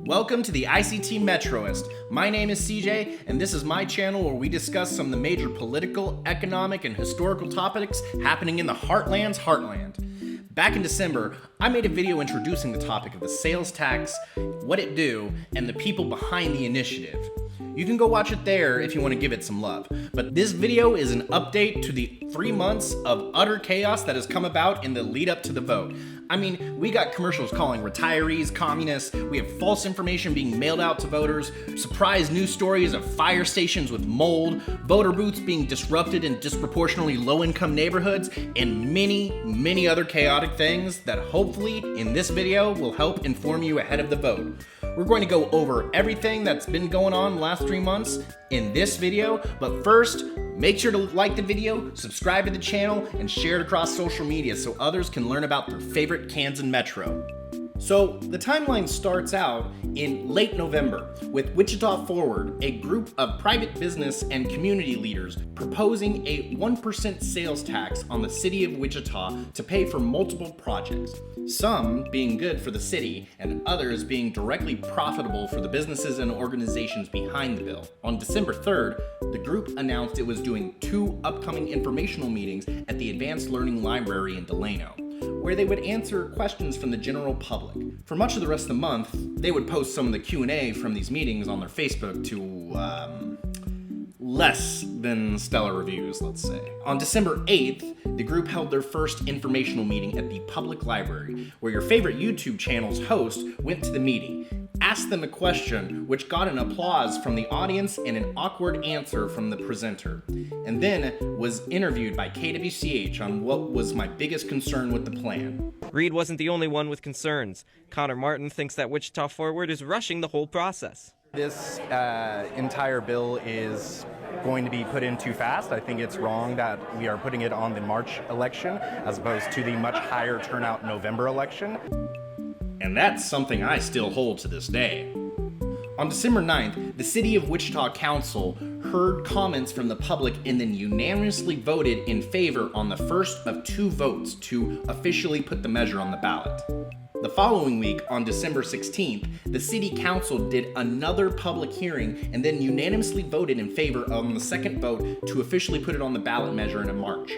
Welcome to the ICT Metroist. My name is CJ, and this is my channel where we discuss some of the major political, economic, and historical topics happening in the Heartland's heartland. Back in December, I made a video introducing the topic of the sales tax, what it do, and the people behind the initiative. You can go watch it there if you want to give it some love. But this video is an update to the 3 months of utter chaos that has come about in the lead up to the vote. I mean, we got commercials calling retirees communists, we have false information being mailed out to voters, surprise news stories of fire stations with mold, voter booths being disrupted in disproportionately low-income neighborhoods, and many other chaotic things that hopefully in this video will help inform you ahead of the vote. We're going to go over everything that's been going on the last 3 months in this video, but first, make sure to like the video, subscribe to the channel, and share it across social media so others can learn about their favorite Kansan Metro. So, the timeline starts out in late November with Wichita Forward, a group of private business and community leaders proposing a 1% sales tax on the city of Wichita to pay for multiple projects, some being good for the city and others being directly profitable for the businesses and organizations behind the bill. On December 3rd, the group announced it was doing 2 upcoming informational meetings at the Advanced Learning Library in Delano, where they would answer questions from the general public. For much of the rest of the month, they would post some of the Q&A from these meetings on their Facebook to, less than stellar reviews, let's say. On December 8th, the group held their first informational meeting at the public library, where your favorite YouTube channel's host went to the meeting, asked them a question, which got an applause from the audience and an awkward answer from the presenter, and then was interviewed by KWCH on what was my biggest concern with the plan. Reed wasn't the only one with concerns. Connor Martin thinks that Wichita Forward is rushing the whole process. This entire bill is going to be put in too fast. I think it's wrong that we are putting it on the March election as opposed to the much higher turnout November election. And that's something I still hold to this day. On December 9th, the City of Wichita Council heard comments from the public and then unanimously voted in favor on the first of 2 votes to officially put the measure on the ballot. The following week, on December 16th, the City Council did another public hearing and then unanimously voted in favor on the second vote to officially put it on the ballot measure in March.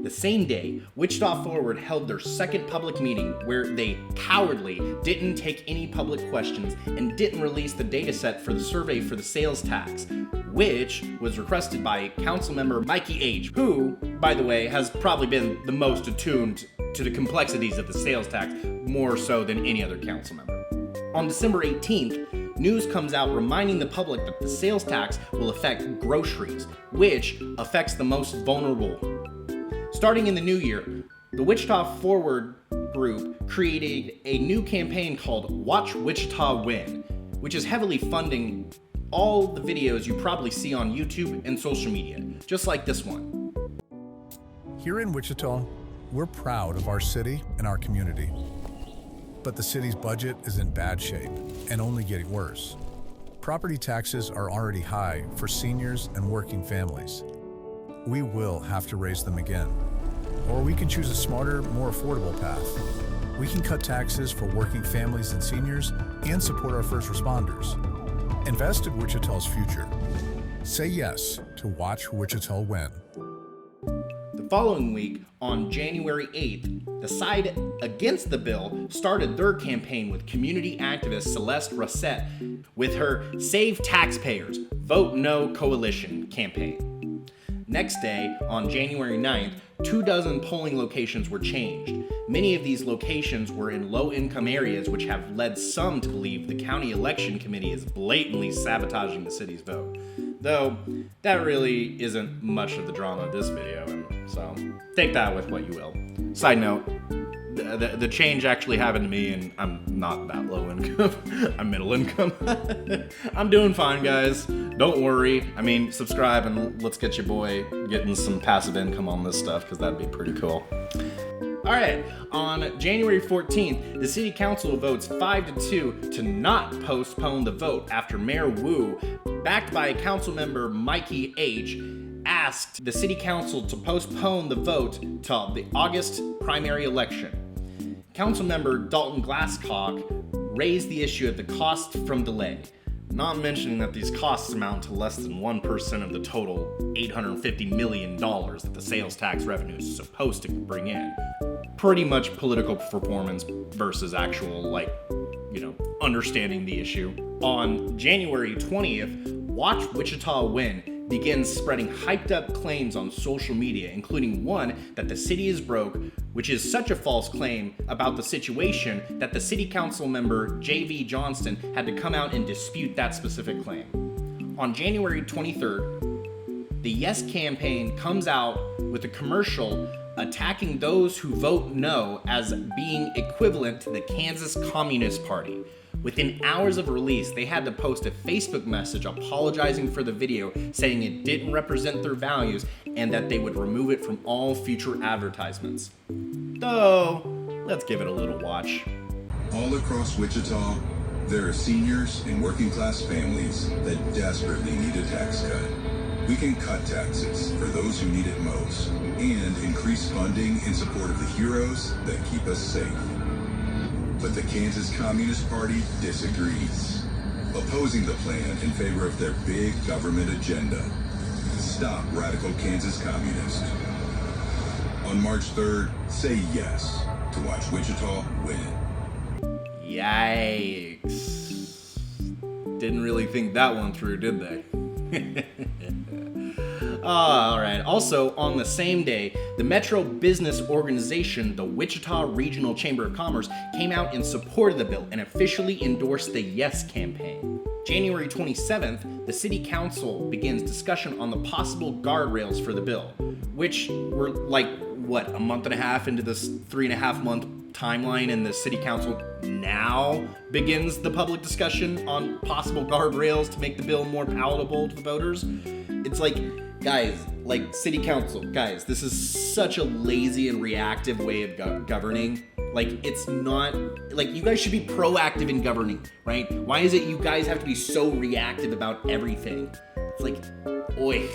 The same day, Wichita Forward held their second public meeting where they cowardly didn't take any public questions and didn't release the data set for the survey for the sales tax, which was requested by Councilmember Mikey H., who, by the way, has probably been the most attuned to the complexities of the sales tax, more so than any other council member. On December 18th, news comes out reminding the public that the sales tax will affect groceries, which affects the most vulnerable. Starting in the new year, the Wichita Forward group created a new campaign called Watch Wichita Win, which is heavily funding all the videos you probably see on YouTube and social media, just like this one. Here in Wichita, we're proud of our city and our community. But the city's budget is in bad shape and only getting worse. Property taxes are already high for seniors and working families. We will have to raise them again. Or we can choose a smarter, more affordable path. We can cut taxes for working families and seniors and support our first responders. Invest in Wichita's future. Say yes to Watch Wichita Win. The following week, on January 8th, the side against the bill started their campaign with community activist Celeste Rossett with her Save Taxpayers, Vote No Coalition campaign. Next day, on January 9th, 24 polling locations were changed. Many of these locations were in low-income areas, which have led some to believe the county election committee is blatantly sabotaging the city's vote. Though, that really isn't much of the drama of this video, and so take that with what you will. Side note, the change actually happened to me, and I'm not that low income. I'm middle income. I'm doing fine, guys. Don't worry. I mean, subscribe and let's get your boy getting some passive income on this stuff, because that'd be pretty cool. All right, on January 14th, the City Council votes 5-2 to not postpone the vote after Mayor Wu, backed by Councilmember Mikey H., asked the City Council to postpone the vote to the August primary election. Councilmember Dalton Glasscock raised the issue of the cost from delay, not mentioning that these costs amount to less than 1% of the total $850 million that the sales tax revenue is supposed to bring in. Pretty much political performance versus actual, understanding the issue. On January 20th, Watch Wichita Win begins spreading hyped up claims on social media, including one that the city is broke, which is such a false claim about the situation that the city council member J.V. Johnston had to come out and dispute that specific claim. On January 23rd, the Yes campaign comes out with a commercial attacking those who vote no as being equivalent to the Kansas Communist Party. Within hours of release, they had to post a Facebook message apologizing for the video, saying it didn't represent their values and that they would remove it from all future advertisements. Though, let's give it a little watch. All across Wichita, there are seniors and working class families that desperately need a tax cut. We can cut taxes for those who need it most and increase funding in support of the heroes that keep us safe. But the Kansas Communist Party disagrees, opposing the plan in favor of their big government agenda. Stop radical Kansas communists. On March 3rd, say yes to watch Wichita win. Yikes. Didn't really think that one through, did they? Alright, also on the same day, the Metro Business Organization, the Wichita Regional Chamber of Commerce, came out in support of the bill and officially endorsed the Yes campaign. January 27th, the City Council begins discussion on the possible guardrails for the bill, which were a month and a half into this 3.5 month timeline, and the City Council now begins the public discussion on possible guardrails to make the bill more palatable to the voters. It's guys, City Council, guys, this is such a lazy and reactive way of governing. It's not, you guys should be proactive in governing, right? Why is it you guys have to be so reactive about everything? It's oi.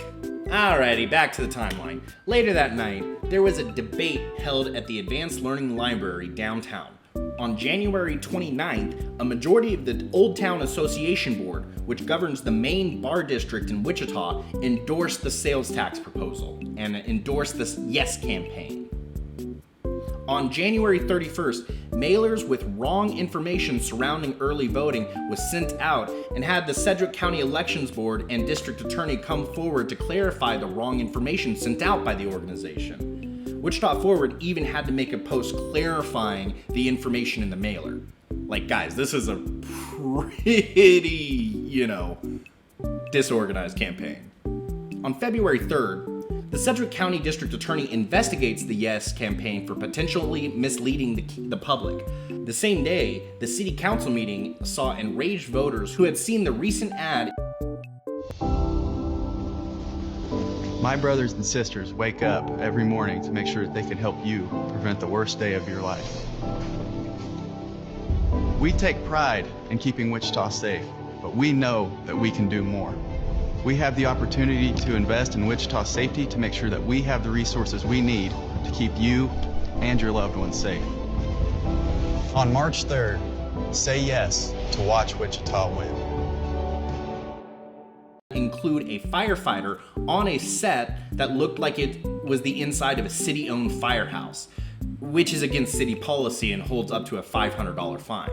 Alrighty, back to the timeline. Later that night, there was a debate held at the Advanced Learning Library downtown. On January 29th, a majority of the Old Town Association Board, which governs the main bar district in Wichita, endorsed the sales tax proposal and endorsed the Yes campaign. On January 31st, mailers with wrong information surrounding early voting was sent out and had the Sedgwick County Elections Board and District Attorney come forward to clarify the wrong information sent out by the organization. Wichita Forward even had to make a post clarifying the information in the mailer. Guys, this is a pretty, disorganized campaign. On February 3rd, the Sedgwick County District Attorney investigates the Yes campaign for potentially misleading the public. The same day, the City Council meeting saw enraged voters who had seen the recent ad. My brothers and sisters wake up every morning to make sure that they can help you prevent the worst day of your life. We take pride in keeping Wichita safe, but we know that we can do more. We have the opportunity to invest in Wichita's safety to make sure that we have the resources we need to keep you and your loved ones safe. On March 3rd, say yes to watch Wichita win. Include a firefighter on a set that looked like it was the inside of a city-owned firehouse, which is against city policy and holds up to a $500 fine.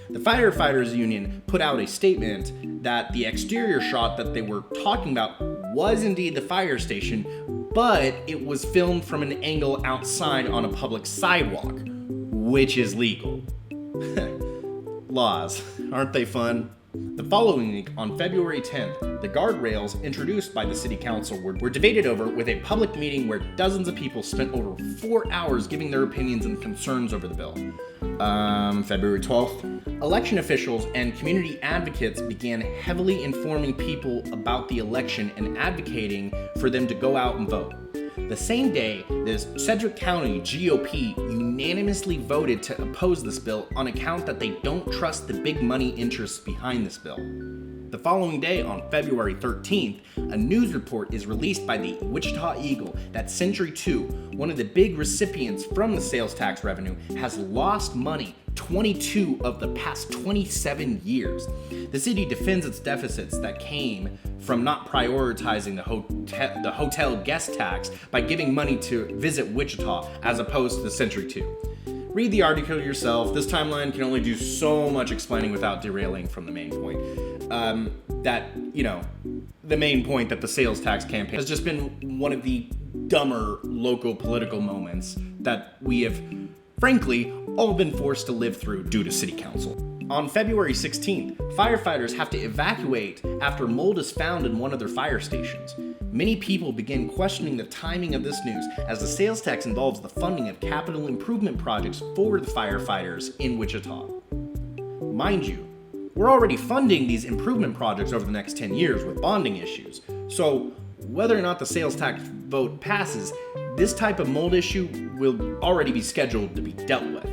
The firefighters union put out a statement that the exterior shot that they were talking about was indeed the fire station, but it was filmed from an angle outside on a public sidewalk, which is legal. Laws, aren't they fun? The following week, on February 10th, the guardrails introduced by the City Council were debated over with a public meeting where dozens of people spent over 4 hours giving their opinions and concerns over the bill. February 12th, election officials and community advocates began heavily informing people about the election and advocating for them to go out and vote. The same day, the Sedgwick County GOP unanimously voted to oppose this bill on account that they don't trust the big money interests behind this bill. The following day, on February 13th, a news report is released by the Wichita Eagle that Century 2, one of the big recipients from the sales tax revenue, has lost money 22 of the past 27 years. The city defends its deficits that came from not prioritizing the hotel guest tax by giving money to Visit Wichita as opposed to the Century 2. Read the article yourself. This timeline can only do so much explaining without derailing from the main point. The main point that the sales tax campaign has just been one of the dumber local political moments that we have, frankly, all been forced to live through due to city council. On February 16th, firefighters have to evacuate after mold is found in one of their fire stations. Many people begin questioning the timing of this news, as the sales tax involves the funding of capital improvement projects for the firefighters in Wichita. Mind you, we're already funding these improvement projects over the next 10 years with bonding issues, so whether or not the sales tax vote passes, this type of mold issue will already be scheduled to be dealt with.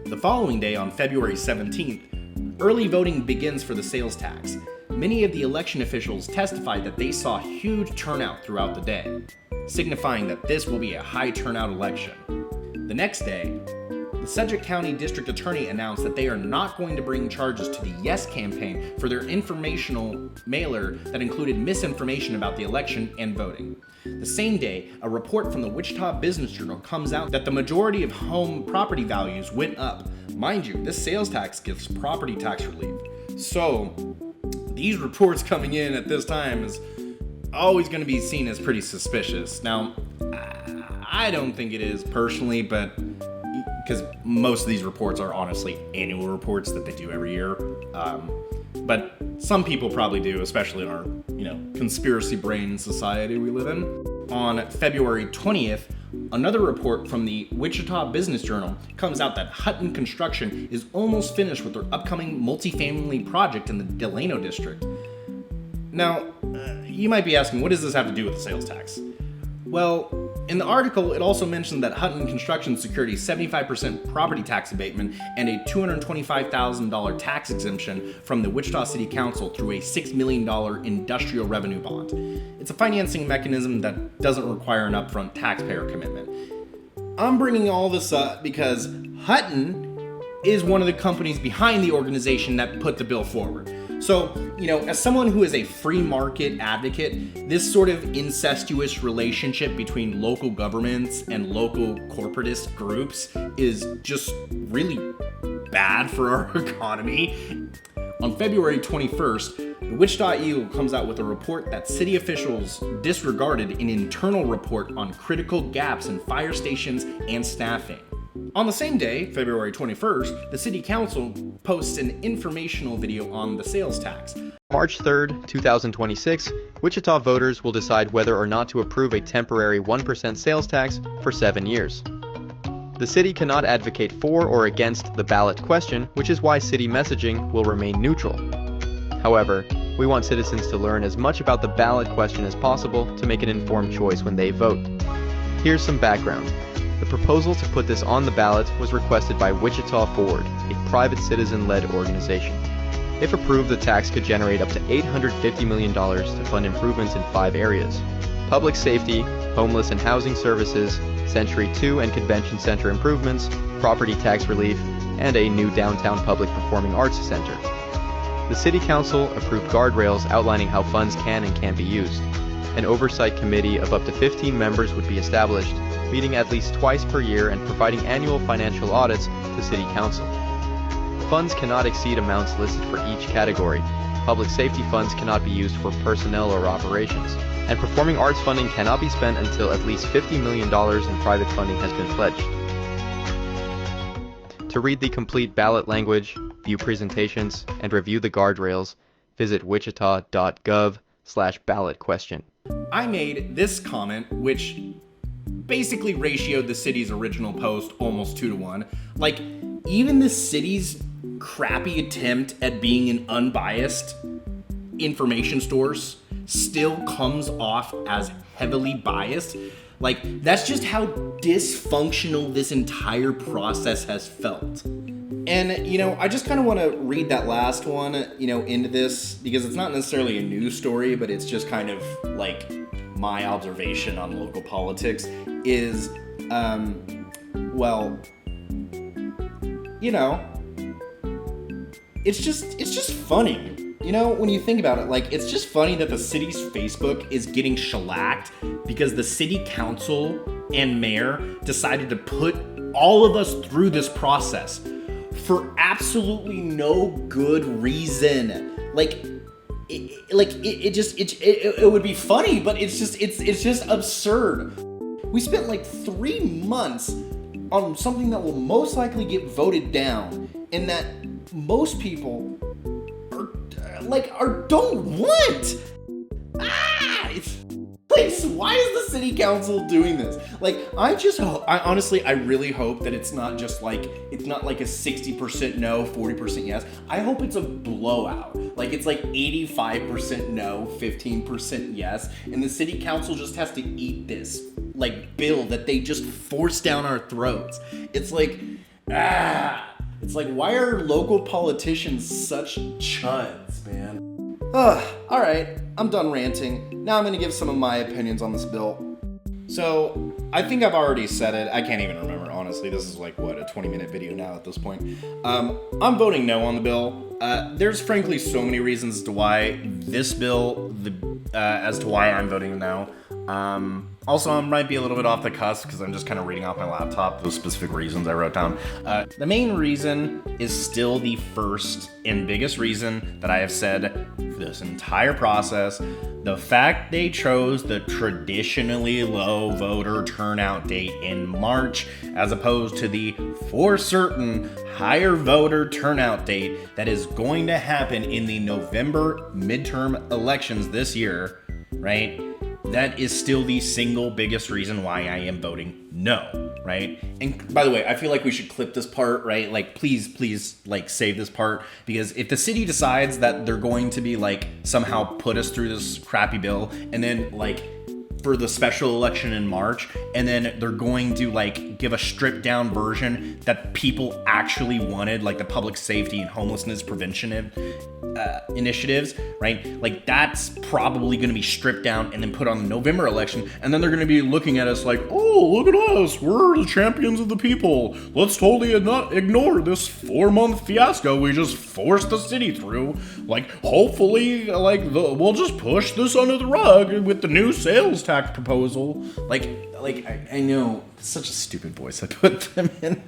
The following day, on February 17th, early voting begins for the sales tax. Many of the election officials testified that they saw huge turnout throughout the day, signifying that this will be a high turnout election. The next day, the Sedgwick County District Attorney announced that they are not going to bring charges to the Yes campaign for their informational mailer that included misinformation about the election and voting. The same day, a report from the Wichita Business Journal comes out that the majority of home property values went up. Mind you, this sales tax gives property tax relief. So, these reports coming in at this time is always going to be seen as pretty suspicious. Now, I don't think it is personally, but because most of these reports are honestly annual reports that they do every year. But some people probably do, especially in our, conspiracy brain society we live in. On February 20th, another report from the Wichita Business Journal comes out that Hutton Construction is almost finished with their upcoming multifamily project in the Delano district. Now, you might be asking, what does this have to do with the sales tax? Well, in the article, it also mentioned that Hutton Construction secured a 75% property tax abatement and a $225,000 tax exemption from the Wichita City Council through a $6 million industrial revenue bond. It's a financing mechanism that doesn't require an upfront taxpayer commitment. I'm bringing all this up because Hutton is one of the companies behind the organization that put the bill forward. So, as someone who is a free market advocate, this sort of incestuous relationship between local governments and local corporatist groups is just really bad for our economy. On February 21st, the Wichita Eagle comes out with a report that city officials disregarded an internal report on critical gaps in fire stations and staffing. On the same day, February 21st, the City Council posts an informational video on the sales tax. March 3rd, 2026, Wichita voters will decide whether or not to approve a temporary 1% sales tax for 7 years. The city cannot advocate for or against the ballot question, which is why city messaging will remain neutral. However, we want citizens to learn as much about the ballot question as possible to make an informed choice when they vote. Here's some background. The proposal to put this on the ballot was requested by Wichita Forward, a private citizen-led organization. If approved, the tax could generate up to $850 million to fund improvements in 5 areas: public safety, homeless and housing services, Century 2 and Convention Center improvements, property tax relief, and a new downtown public performing arts center. The City Council approved guardrails outlining how funds can and can't be used. An oversight committee of up to 15 members would be established, meeting at least twice per year and providing annual financial audits to City Council. Funds cannot exceed amounts listed for each category. Public safety funds cannot be used for personnel or operations, and performing arts funding cannot be spent until at least $50 million in private funding has been pledged. To read the complete ballot language, view presentations, and review the guardrails, visit wichita.gov/ballot question. I made this comment, which basically ratioed the city's original post almost 2-to-1. Like, even the city's crappy attempt at being an unbiased information source still comes off as heavily biased. Like, that's just how dysfunctional this entire process has felt. And, you know, I just kind of want to read that last one, you know, into this, because it's not necessarily a news story, but it's just kind of like my observation on local politics is, well, you know, it's just funny. You know, when you think about it, like, it's just funny that the city's Facebook is getting shellacked because the city council and mayor decided to put all of us through this process for absolutely no good reason. It would be funny, but it's just absurd. We spent like 3 months on something that will most likely get voted down, and that most people don't want. Why is the city council doing this? Like, I really hope that it's not just like, it's not like a 60% no, 40% yes. I hope it's a blowout. Like, it's like 85% no, 15% yes, and the city council just has to eat this, like, bill that they just force down our throats. It's like, why are local politicians such chuds, man? All right, I'm done ranting. Now I'm gonna give some of my opinions on this bill. So, I think I've already said it. I can't even remember, honestly. This is like, what, a 20-minute video now at this point. I'm voting no on the bill. There's frankly so many reasons as to why this bill, as to why I'm voting no. Also, I might be a little bit off the cusp because I'm just kind of reading off my laptop those specific reasons I wrote down. The main reason is still the first and biggest reason that I have said for this entire process. The fact they chose the traditionally low voter turnout date in March as opposed to the for certain higher voter turnout date that is going to happen in the November midterm elections this year, right? That is still the single biggest reason why I am voting no, right? And by the way, I feel like we should clip this part, right? Like, please, like, save this part, because if the city decides that they're going to be, like, somehow put us through this crappy bill, and then, like, for the special election in March, and then they're going to, like, give a stripped down version that people actually wanted, like the public safety and homelessness prevention initiatives, right? Like, that's probably going to be stripped down and then put on the November election, and then they're going to be looking at us like, oh, look at us, we're the champions of the people. Let's totally not ignore this 4-month fiasco we just forced the city through. Like, hopefully, like, we'll just push this under the rug with the new sales tax proposal. I know, it's such a stupid voice I put them in.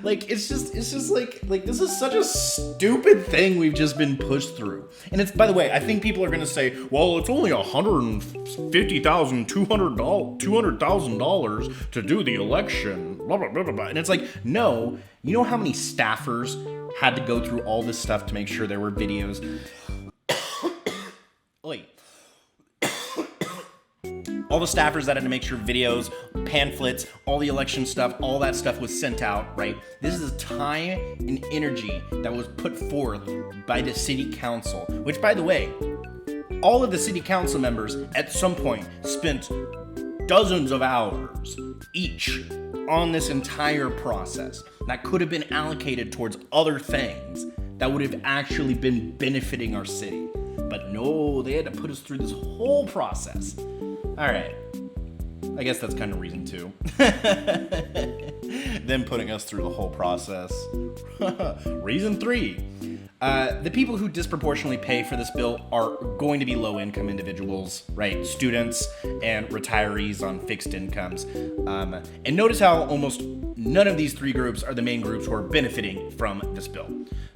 Like, it's just like this is such a stupid thing we've just been pushed through. And it's, by the way, I think people are gonna say, well, it's only $150,000, $200,000 to do the election, blah, blah, blah, blah, blah. And it's like, no, you know how many staffers had to go through all this stuff to make sure there were videos? All the staffers that had to make sure videos, pamphlets, all the election stuff, all that stuff was sent out, right? This is time and energy that was put forth by the city council, which, by the way, all of the city council members at some point spent dozens of hours each on this entire process that could have been allocated towards other things that would have actually been benefiting our city. But no, they had to put us through this whole process. All right, I guess that's kind of reason 2. Them putting us through the whole process. Reason 3. The people who disproportionately pay for this bill are going to be low-income individuals, right? Students and retirees on fixed incomes. And notice how almost none of these 3 groups are the main groups who are benefiting from this bill.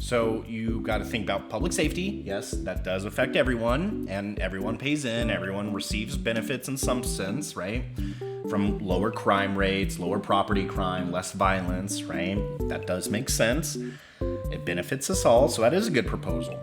So you got to think about public safety. Yes, that does affect everyone, and everyone pays in, everyone receives benefits in some sense, right? From lower crime rates, lower property crime, less violence, right? That does make sense. It benefits us all, so that is a good proposal.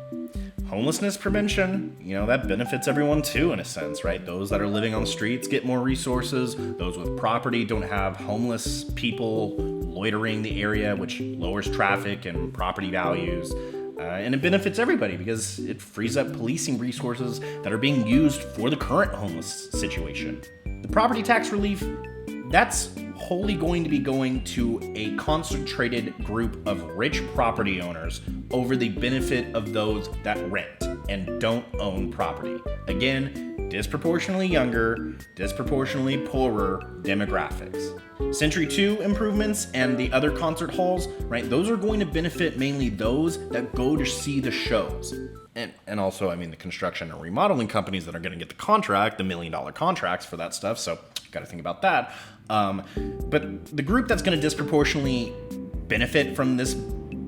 Homelessness prevention, you know, that benefits everyone too, in a sense, right? Those that are living on the streets get more resources. Those with property don't have homeless people loitering the area, which lowers traffic and property values. And it benefits everybody because it frees up policing resources that are being used for the current homeless situation. The property tax relief, that's wholly going to be going to a concentrated group of rich property owners over the benefit of those that rent and don't own property. Again, disproportionately younger, disproportionately poorer demographics. Century 2 improvements and the other concert halls, right, those are going to benefit mainly those that go to see the shows. And also, I mean, the construction and remodeling companies that are going to get the contract, the $1 million contracts for that stuff, so you got to think about that. But the group that's going to disproportionately benefit from this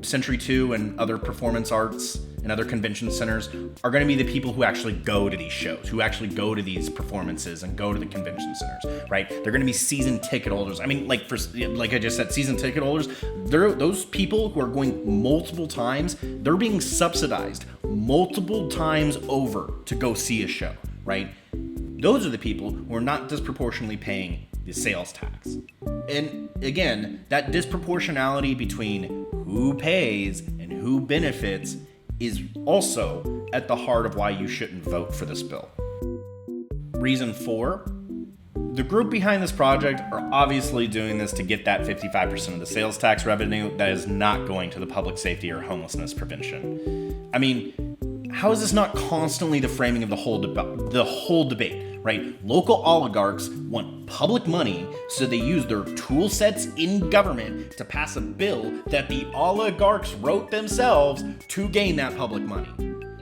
Century 2 and other performance arts and other convention centers are going to be the people who actually go to these shows, who actually go to these performances and go to the convention centers, right? They're going to be season ticket holders. I mean, like I just said, season ticket holders, those people who are going multiple times, they're being subsidized multiple times over to go see a show, right? Those are the people who are not disproportionately paying the sales tax. And again, that disproportionality between who pays and who benefits is also at the heart of why you shouldn't vote for this bill. Reason 4, the group behind this project are obviously doing this to get that 55% of the sales tax revenue that is not going to the public safety or homelessness prevention. I mean, how is this not constantly the framing of the whole debate, right? Local oligarchs want public money, so they use their tool sets in government to pass a bill that the oligarchs wrote themselves to gain that public money.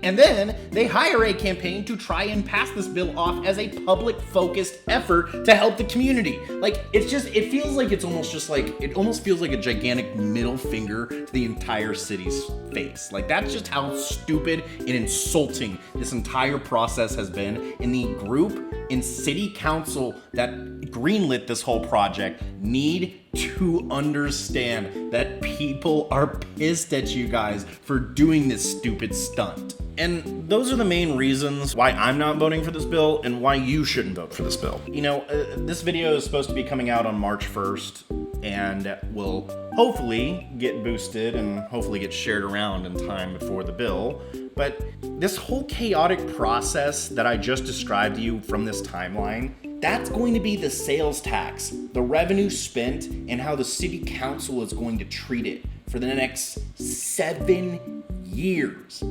And then they hire a campaign to try and pass this bill off as a public-focused effort to help the community. Like, it almost feels like a gigantic middle finger to the entire city's face. Like, that's just how stupid and insulting this entire process has been. And the group in city council that greenlit this whole project need to understand that people are pissed at you guys for doing this stupid stunt. And those are the main reasons why I'm not voting for this bill and why you shouldn't vote for this bill. You know, this video is supposed to be coming out on March 1st and will hopefully get boosted and hopefully get shared around in time before the bill. But this whole chaotic process that I just described to you from this timeline, that's going to be the sales tax, the revenue spent, and how the city council is going to treat it for the next 7 years.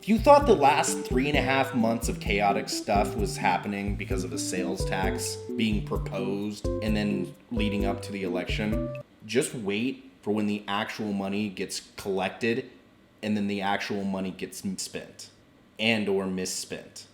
If you thought the last 3.5 months of chaotic stuff was happening because of the sales tax being proposed and then leading up to the election, just wait for when the actual money gets collected and then the actual money gets spent and or misspent.